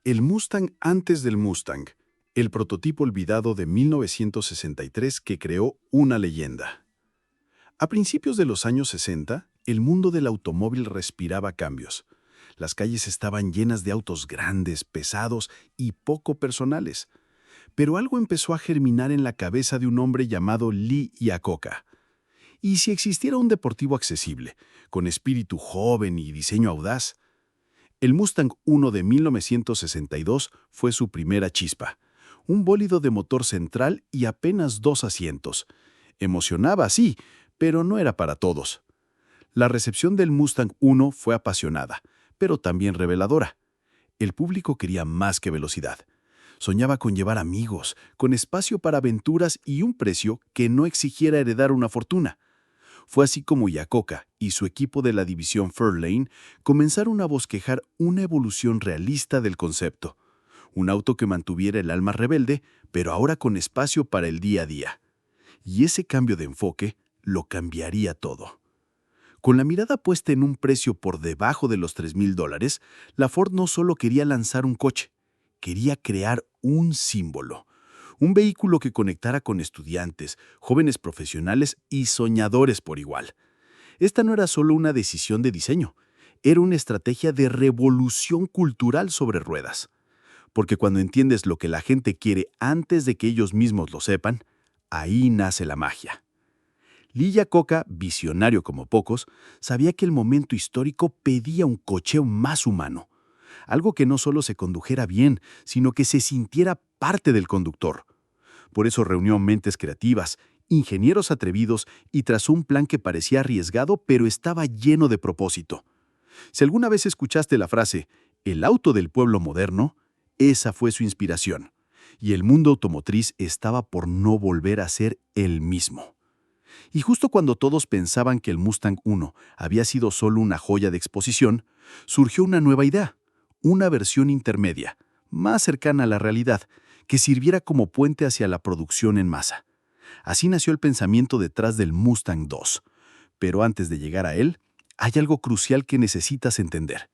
El Mustang antes del Mustang, el prototipo olvidado de 1963 que creó una leyenda. A principios de los años 60, el mundo del automóvil respiraba cambios. Las calles estaban llenas de autos grandes, pesados y poco personales. Pero algo empezó a germinar en la cabeza de un hombre llamado Lee Iacocca. ¿Y si existiera un deportivo accesible, con espíritu joven y diseño audaz? El Mustang 1 de 1962 fue su primera chispa. Un bólido de motor central y apenas 2 asientos. Emocionaba, sí, pero no era para todos. La recepción del Mustang 1 fue apasionada, pero también reveladora. El público quería más que velocidad. Soñaba con llevar amigos, con espacio para aventuras y un precio que no exigiera heredar una fortuna. Fue así como Iacocca y su equipo de la división Fairlane comenzaron a bosquejar una evolución realista del concepto. Un auto que mantuviera el alma rebelde, pero ahora con espacio para el día a día. Y ese cambio de enfoque lo cambiaría todo. Con la mirada puesta en un precio por debajo de los $3,000, la Ford no solo quería lanzar un coche, quería crear un símbolo. Un vehículo que conectara con estudiantes, jóvenes profesionales y soñadores por igual. Esta no era solo una decisión de diseño, era una estrategia de revolución cultural sobre ruedas. Porque cuando entiendes lo que la gente quiere antes de que ellos mismos lo sepan, ahí nace la magia. Lee Iacocca, visionario como pocos, sabía que el momento histórico pedía un cocheo más humano. Algo que no solo se condujera bien, sino que se sintiera parte del conductor. Por eso reunió mentes creativas, ingenieros atrevidos y trazó un plan que parecía arriesgado, pero estaba lleno de propósito. Si alguna vez escuchaste la frase «el auto del pueblo moderno», esa fue su inspiración. Y el mundo automotriz estaba por no volver a ser el mismo. Y justo cuando todos pensaban que el Mustang 1 había sido solo una joya de exposición, surgió una nueva idea, una versión intermedia, más cercana a la realidad, que sirviera como puente hacia la producción en masa. Así nació el pensamiento detrás del Mustang 2. Pero antes de llegar a él, hay algo crucial que necesitas entender.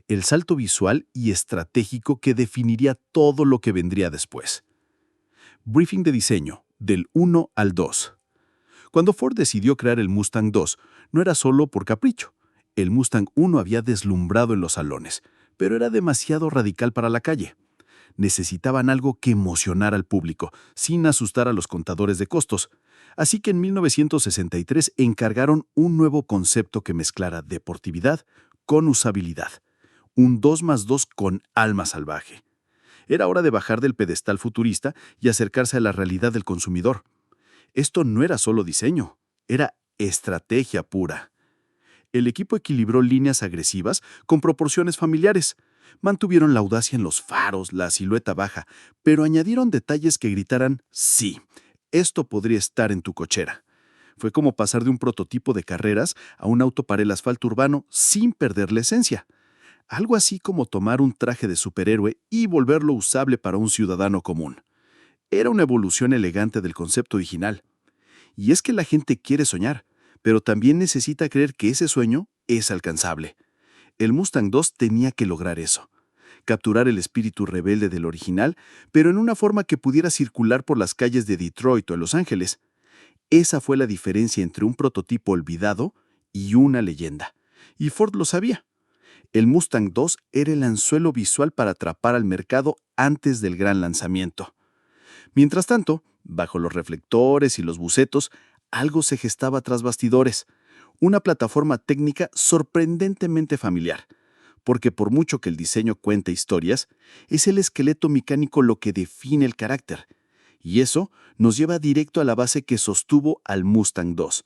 El salto visual y estratégico que definiría todo lo que vendría después. Briefing de diseño, del 1 al 2. Cuando Ford decidió crear el Mustang 2, no era solo por capricho. El Mustang 1 había deslumbrado en los salones, pero era demasiado radical para la calle. Necesitaban algo que emocionara al público, sin asustar a los contadores de costos. Así que en 1963 encargaron un nuevo concepto que mezclara deportividad con usabilidad. Un 2+2 con alma salvaje. Era hora de bajar del pedestal futurista y acercarse a la realidad del consumidor. Esto no era solo diseño, era estrategia pura. El equipo equilibró líneas agresivas con proporciones familiares. Mantuvieron la audacia en los faros, la silueta baja, pero añadieron detalles que gritaran «sí, esto podría estar en tu cochera». Fue como pasar de un prototipo de carreras a un auto para el asfalto urbano sin perder la esencia. Algo así como tomar un traje de superhéroe y volverlo usable para un ciudadano común. Era una evolución elegante del concepto original. Y es que la gente quiere soñar, pero también necesita creer que ese sueño es alcanzable. El Mustang 2 tenía que lograr eso. Capturar el espíritu rebelde del original, pero en una forma que pudiera circular por las calles de Detroit o Los Ángeles. Esa fue la diferencia entre un prototipo olvidado y una leyenda. Y Ford lo sabía. El Mustang 2 era el anzuelo visual para atrapar al mercado antes del gran lanzamiento. Mientras tanto, bajo los reflectores y los bucetos, algo se gestaba tras bastidores. Una plataforma técnica sorprendentemente familiar. Porque por mucho que el diseño cuente historias, es el esqueleto mecánico lo que define el carácter. Y eso nos lleva directo a la base que sostuvo al Mustang 2.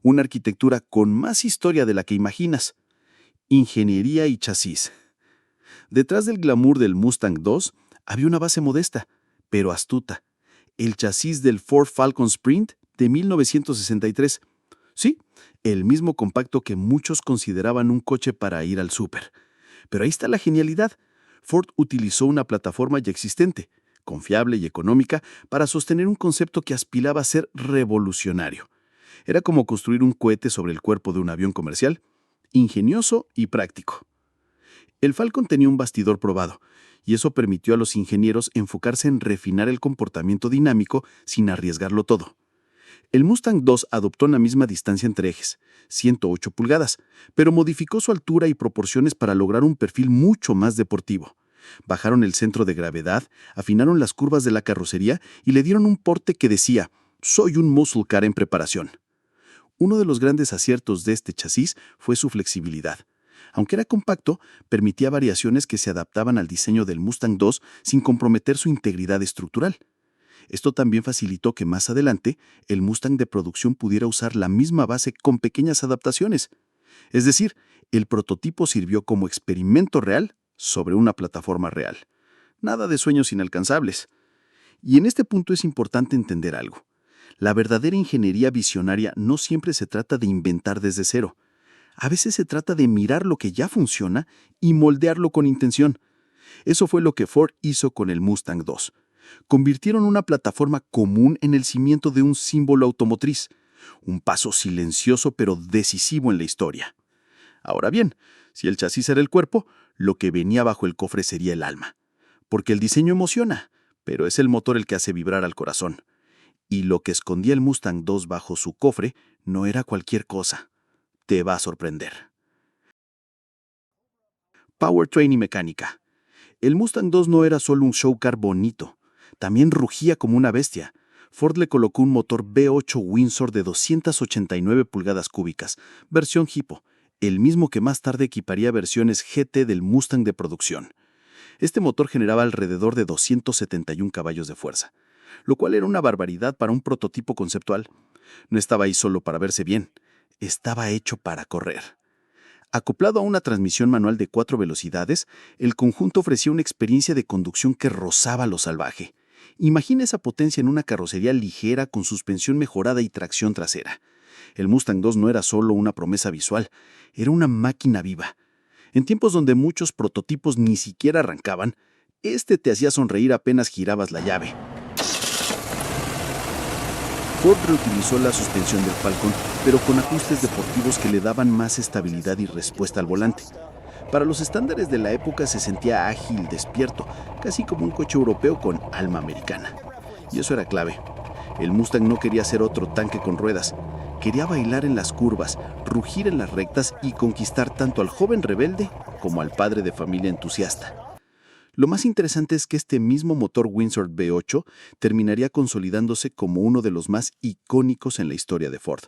Una arquitectura con más historia de la que imaginas. Ingeniería y chasis. Detrás del glamour del Mustang 2 había una base modesta, pero astuta. El chasis del Ford Falcon Sprint de 1963. Sí, el mismo compacto que muchos consideraban un coche para ir al súper. Pero ahí está la genialidad. Ford utilizó una plataforma ya existente, confiable y económica, para sostener un concepto que aspiraba a ser revolucionario. Era como construir un cohete sobre el cuerpo de un avión comercial, ingenioso y práctico. El Falcon tenía un bastidor probado, y eso permitió a los ingenieros enfocarse en refinar el comportamiento dinámico sin arriesgarlo todo. El Mustang II adoptó la misma distancia entre ejes, 108 pulgadas, pero modificó su altura y proporciones para lograr un perfil mucho más deportivo. Bajaron el centro de gravedad, afinaron las curvas de la carrocería y le dieron un porte que decía, «Soy un muscle car en preparación». Uno de los grandes aciertos de este chasis fue su flexibilidad. Aunque era compacto, permitía variaciones que se adaptaban al diseño del Mustang II sin comprometer su integridad estructural. Esto también facilitó que más adelante el Mustang de producción pudiera usar la misma base con pequeñas adaptaciones. Es decir, el prototipo sirvió como experimento real sobre una plataforma real. Nada de sueños inalcanzables. Y en este punto es importante entender algo. La verdadera ingeniería visionaria no siempre se trata de inventar desde cero. A veces se trata de mirar lo que ya funciona y moldearlo con intención. Eso fue lo que Ford hizo con el Mustang II. Convirtieron una plataforma común en el cimiento de un símbolo automotriz, un paso silencioso pero decisivo en la historia. Ahora bien, si el chasis era el cuerpo, lo que venía bajo el cofre sería el alma. Porque el diseño emociona, pero es el motor el que hace vibrar al corazón. Y lo que escondía el Mustang II bajo su cofre no era cualquier cosa. Te va a sorprender. Powertrain y mecánica. El Mustang II no era solo un show car bonito, también rugía como una bestia. Ford le colocó un motor V8 Windsor de 289 pulgadas cúbicas, versión Hippo, el mismo que más tarde equiparía versiones GT del Mustang de producción. Este motor generaba alrededor de 271 caballos de fuerza, lo cual era una barbaridad para un prototipo conceptual. No estaba ahí solo para verse bien, estaba hecho para correr. Acoplado a una transmisión manual de 4 velocidades, el conjunto ofrecía una experiencia de conducción que rozaba lo salvaje. Imagina esa potencia en una carrocería ligera con suspensión mejorada y tracción trasera. El Mustang II no era solo una promesa visual, era una máquina viva. En tiempos donde muchos prototipos ni siquiera arrancaban, este te hacía sonreír apenas girabas la llave. Ford reutilizó la suspensión del Falcon, pero con ajustes deportivos que le daban más estabilidad y respuesta al volante. Para los estándares de la época se sentía ágil, despierto, casi como un coche europeo con alma americana. Y eso era clave. El Mustang no quería ser otro tanque con ruedas. Quería bailar en las curvas, rugir en las rectas y conquistar tanto al joven rebelde como al padre de familia entusiasta. Lo más interesante es que este mismo motor Windsor V8 terminaría consolidándose como uno de los más icónicos en la historia de Ford.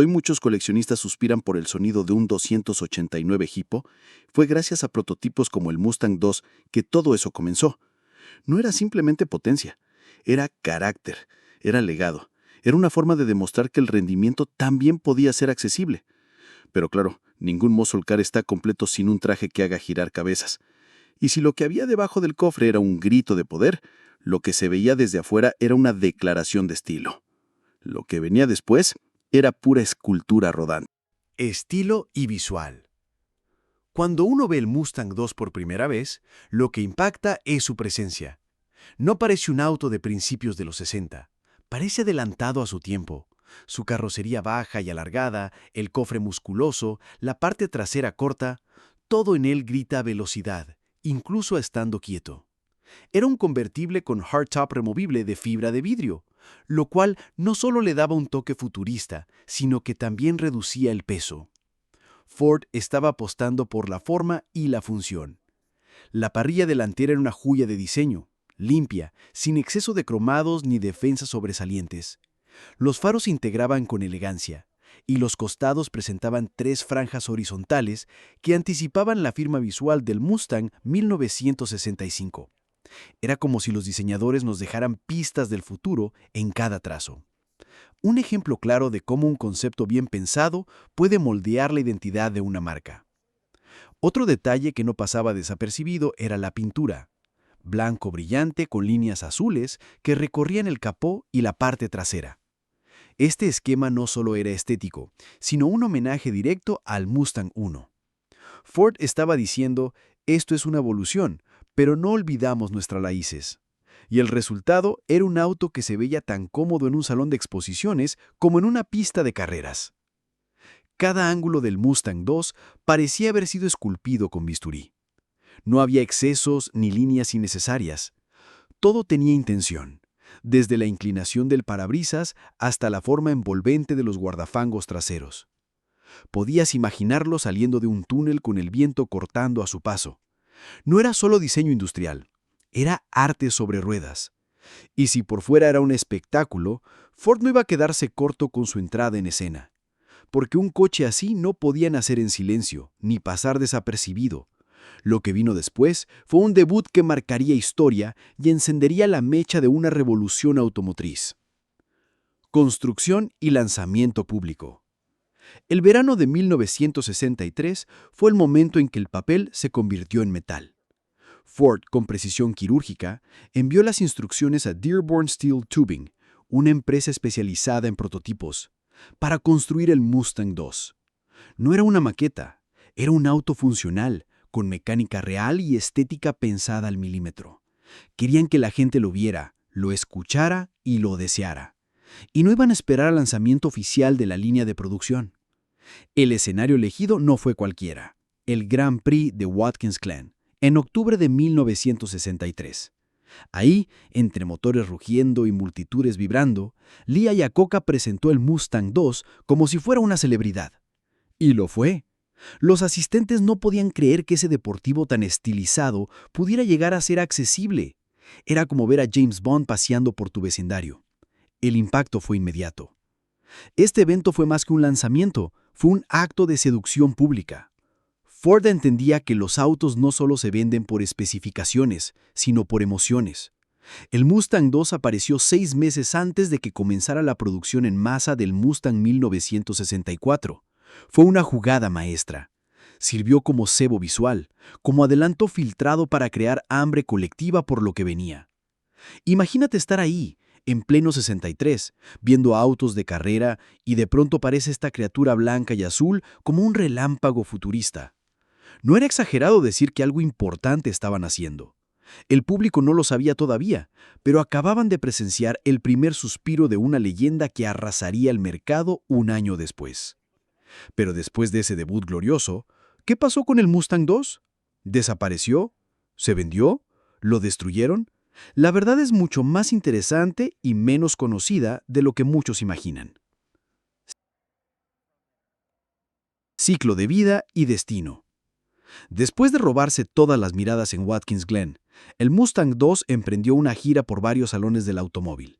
Muchos coleccionistas suspiran por el sonido de un 289 Hippo. Fue gracias a prototipos como el Mustang II que todo eso comenzó. No era simplemente potencia, era carácter, era legado, era una forma de demostrar que el rendimiento también podía ser accesible. Pero claro, ningún muscle car está completo sin un traje que haga girar cabezas. Y si lo que había debajo del cofre era un grito de poder, lo que se veía desde afuera era una declaración de estilo. Lo que venía después era pura escultura rodante. Estilo y visual. Cuando uno ve el Mustang II por primera vez, lo que impacta es su presencia. No parece un auto de principios de los 60, parece adelantado a su tiempo. Su carrocería baja y alargada, el cofre musculoso, la parte trasera corta, todo en él grita velocidad, incluso estando quieto. Era un convertible con hardtop removible de fibra de vidrio, lo cual no solo le daba un toque futurista, sino que también reducía el peso. Ford estaba apostando por la forma y la función. La parrilla delantera era una joya de diseño, limpia, sin exceso de cromados ni defensas sobresalientes. Los faros se integraban con elegancia, y los costados presentaban 3 franjas horizontales que anticipaban la firma visual del Mustang 1965. Era como si los diseñadores nos dejaran pistas del futuro en cada trazo. Un ejemplo claro de cómo un concepto bien pensado puede moldear la identidad de una marca. Otro detalle que no pasaba desapercibido era la pintura. Blanco brillante con líneas azules que recorrían el capó y la parte trasera. Este esquema no solo era estético, sino un homenaje directo al Mustang I. Ford estaba diciendo, esto es una evolución, pero no olvidamos nuestras raíces. Y el resultado era un auto que se veía tan cómodo en un salón de exposiciones como en una pista de carreras. Cada ángulo del Mustang II parecía haber sido esculpido con bisturí. No había excesos ni líneas innecesarias. Todo tenía intención, desde la inclinación del parabrisas hasta la forma envolvente de los guardafangos traseros. Podías imaginarlo saliendo de un túnel con el viento cortando a su paso. No era solo diseño industrial, era arte sobre ruedas. Y si por fuera era un espectáculo, Ford no iba a quedarse corto con su entrada en escena. Porque un coche así no podía nacer en silencio, ni pasar desapercibido. Lo que vino después fue un debut que marcaría historia y encendería la mecha de una revolución automotriz. Construcción y lanzamiento público. El verano de 1963 fue el momento en que el papel se convirtió en metal. Ford, con precisión quirúrgica, envió las instrucciones a Dearborn Steel Tubing, una empresa especializada en prototipos, para construir el Mustang II. No era una maqueta, era un auto funcional, con mecánica real y estética pensada al milímetro. Querían que la gente lo viera, lo escuchara y lo deseara. Y no iban a esperar al lanzamiento oficial de la línea de producción. El escenario elegido no fue cualquiera, el Grand Prix de Watkins Glen, en octubre de 1963. Ahí, entre motores rugiendo y multitudes vibrando, Lee Iacocca presentó el Mustang II como si fuera una celebridad. Y lo fue. Los asistentes no podían creer que ese deportivo tan estilizado pudiera llegar a ser accesible. Era como ver a James Bond paseando por tu vecindario. El impacto fue inmediato. Este evento fue más que un lanzamiento, fue un acto de seducción pública. Ford entendía que los autos no solo se venden por especificaciones, sino por emociones. El Mustang II apareció 6 meses antes de que comenzara la producción en masa del Mustang 1964. Fue una jugada maestra. Sirvió como cebo visual, como adelanto filtrado para crear hambre colectiva por lo que venía. Imagínate estar ahí, en pleno 63, viendo autos de carrera y de pronto aparece esta criatura blanca y azul como un relámpago futurista. No era exagerado decir que algo importante estaban haciendo. El público no lo sabía todavía, pero acababan de presenciar el primer suspiro de una leyenda que arrasaría el mercado un año después. Pero después de ese debut glorioso, ¿qué pasó con el Mustang II? ¿Desapareció? ¿Se vendió? ¿Lo destruyeron? La verdad es mucho más interesante y menos conocida de lo que muchos imaginan. Ciclo de vida y destino. Después de robarse todas las miradas en Watkins Glen, el Mustang II emprendió una gira por varios salones del automóvil.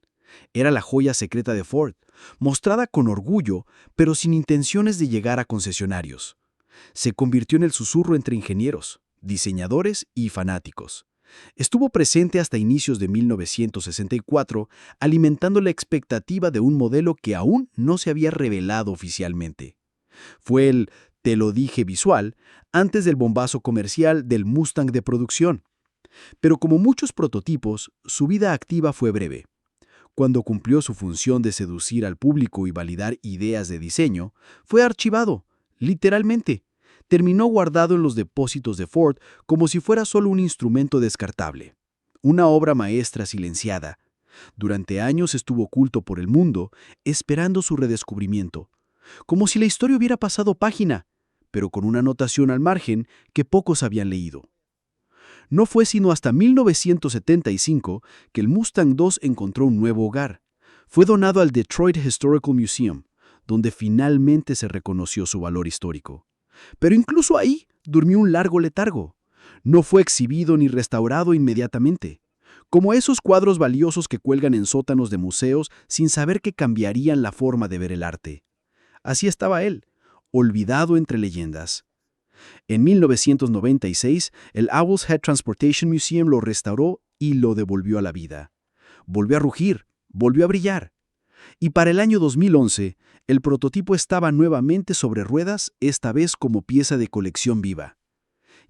Era la joya secreta de Ford, mostrada con orgullo, pero sin intenciones de llegar a concesionarios. Se convirtió en el susurro entre ingenieros, diseñadores y fanáticos. Estuvo presente hasta inicios de 1964, alimentando la expectativa de un modelo que aún no se había revelado oficialmente. Fue el "te lo dije" visual antes del bombazo comercial del Mustang de producción. Pero como muchos prototipos, su vida activa fue breve. Cuando cumplió su función de seducir al público y validar ideas de diseño, fue archivado, literalmente. Terminó guardado en los depósitos de Ford como si fuera solo un instrumento descartable. Una obra maestra silenciada. Durante años estuvo oculto por el mundo, esperando su redescubrimiento. Como si la historia hubiera pasado página, pero con una anotación al margen que pocos habían leído. No fue sino hasta 1975 que el Mustang II encontró un nuevo hogar. Fue donado al Detroit Historical Museum, donde finalmente se reconoció su valor histórico. Pero incluso ahí durmió un largo letargo. No fue exhibido ni restaurado inmediatamente. Como esos cuadros valiosos que cuelgan en sótanos de museos sin saber que cambiarían la forma de ver el arte. Así estaba él, olvidado entre leyendas. En 1996, el Owl's Head Transportation Museum lo restauró y lo devolvió a la vida. Volvió a rugir, volvió a brillar. Y para el año 2011, el prototipo estaba nuevamente sobre ruedas, esta vez como pieza de colección viva.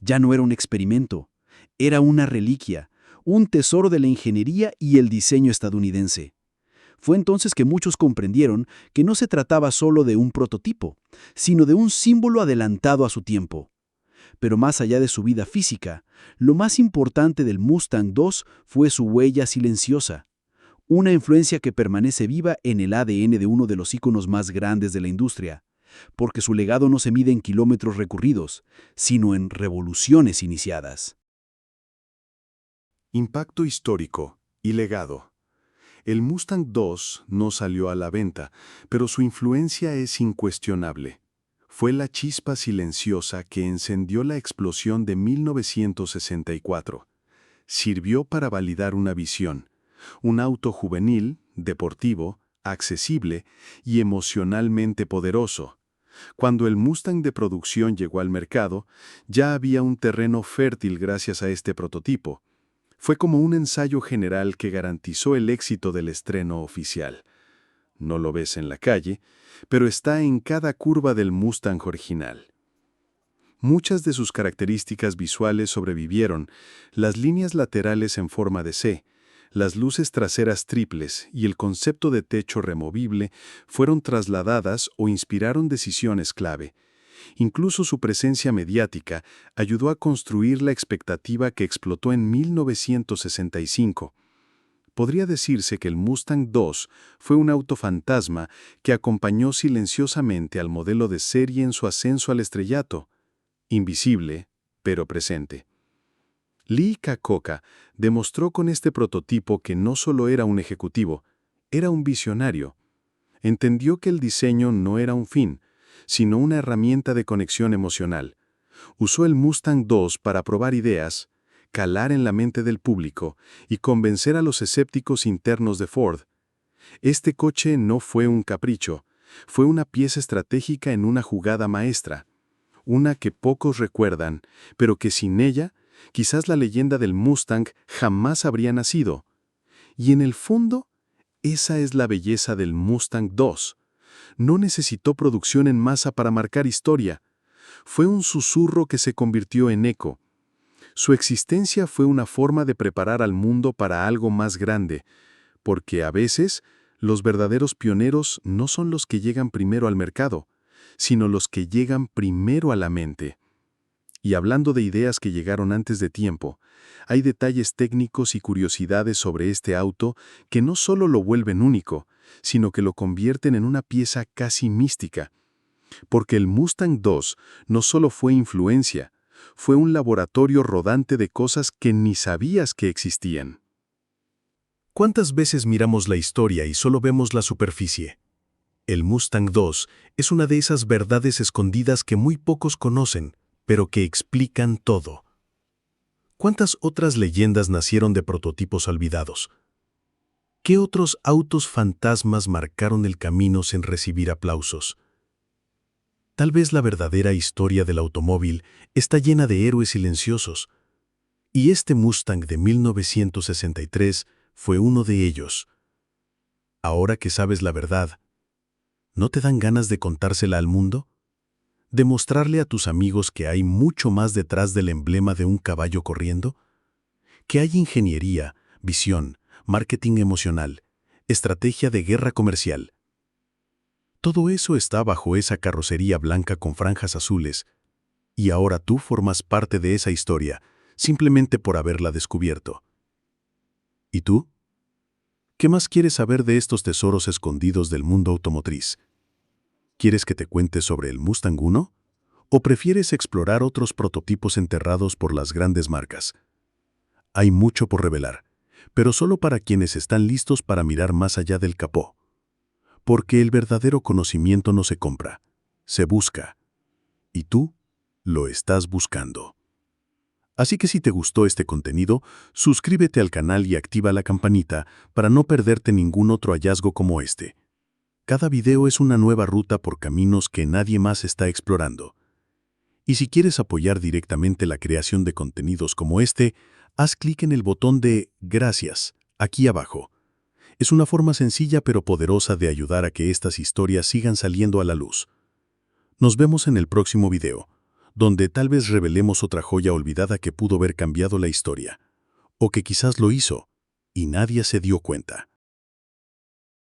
Ya no era un experimento, era una reliquia, un tesoro de la ingeniería y el diseño estadounidense. Fue entonces que muchos comprendieron que no se trataba solo de un prototipo, sino de un símbolo adelantado a su tiempo. Pero más allá de su vida física, lo más importante del Mustang II fue su huella silenciosa. Una influencia que permanece viva en el ADN de uno de los íconos más grandes de la industria, porque su legado no se mide en kilómetros recorridos, sino en revoluciones iniciadas. Impacto histórico y legado. El Mustang II no salió a la venta, pero su influencia es incuestionable. Fue la chispa silenciosa que encendió la explosión de 1964. Sirvió para validar una visión, un auto juvenil, deportivo, accesible y emocionalmente poderoso. Cuando el Mustang de producción llegó al mercado, ya había un terreno fértil gracias a este prototipo. Fue como un ensayo general que garantizó el éxito del estreno oficial. No lo ves en la calle, pero está en cada curva del Mustang original. Muchas de sus características visuales sobrevivieron: las líneas laterales en forma de C, las luces traseras triples y el concepto de techo removible fueron trasladadas o inspiraron decisiones clave. Incluso su presencia mediática ayudó a construir la expectativa que explotó en 1965. Podría decirse que el Mustang II fue un auto fantasma que acompañó silenciosamente al modelo de serie en su ascenso al estrellato, invisible, pero presente. Lee Iacocca demostró con este prototipo que no solo era un ejecutivo, era un visionario. Entendió que el diseño no era un fin, sino una herramienta de conexión emocional. Usó el Mustang II para probar ideas, calar en la mente del público y convencer a los escépticos internos de Ford. Este coche no fue un capricho, fue una pieza estratégica en una jugada maestra, una que pocos recuerdan, pero que sin ella, quizás la leyenda del Mustang jamás habría nacido. Y en el fondo, esa es la belleza del Mustang II. No necesitó producción en masa para marcar historia. Fue un susurro que se convirtió en eco. Su existencia fue una forma de preparar al mundo para algo más grande, porque a veces los verdaderos pioneros no son los que llegan primero al mercado, sino los que llegan primero a la mente. Y hablando de ideas que llegaron antes de tiempo, hay detalles técnicos y curiosidades sobre este auto que no solo lo vuelven único, sino que lo convierten en una pieza casi mística. Porque el Mustang II no solo fue influencia, fue un laboratorio rodante de cosas que ni sabías que existían. ¿Cuántas veces miramos la historia y solo vemos la superficie? El Mustang II es una de esas verdades escondidas que muy pocos conocen, pero que explican todo. ¿Cuántas otras leyendas nacieron de prototipos olvidados? ¿Qué otros autos fantasmas marcaron el camino sin recibir aplausos? Tal vez la verdadera historia del automóvil está llena de héroes silenciosos, y este Mustang de 1963 fue uno de ellos. Ahora que sabes la verdad, ¿no te dan ganas de contársela al mundo? ¿De mostrarle a tus amigos que hay mucho más detrás del emblema de un caballo corriendo? Que hay ingeniería, visión, marketing emocional, estrategia de guerra comercial. Todo eso está bajo esa carrocería blanca con franjas azules, y ahora tú formas parte de esa historia, simplemente por haberla descubierto. ¿Y tú? ¿Qué más quieres saber de estos tesoros escondidos del mundo automotriz? ¿Quieres que te cuente sobre el Mustang 1? ¿O prefieres explorar otros prototipos enterrados por las grandes marcas? Hay mucho por revelar, pero solo para quienes están listos para mirar más allá del capó. Porque el verdadero conocimiento no se compra, se busca. Y tú lo estás buscando. Así que si te gustó este contenido, suscríbete al canal y activa la campanita para no perderte ningún otro hallazgo como este. Cada video es una nueva ruta por caminos que nadie más está explorando. Y si quieres apoyar directamente la creación de contenidos como este, haz clic en el botón de Gracias, aquí abajo. Es una forma sencilla pero poderosa de ayudar a que estas historias sigan saliendo a la luz. Nos vemos en el próximo video, donde tal vez revelemos otra joya olvidada que pudo haber cambiado la historia, o que quizás lo hizo, y nadie se dio cuenta.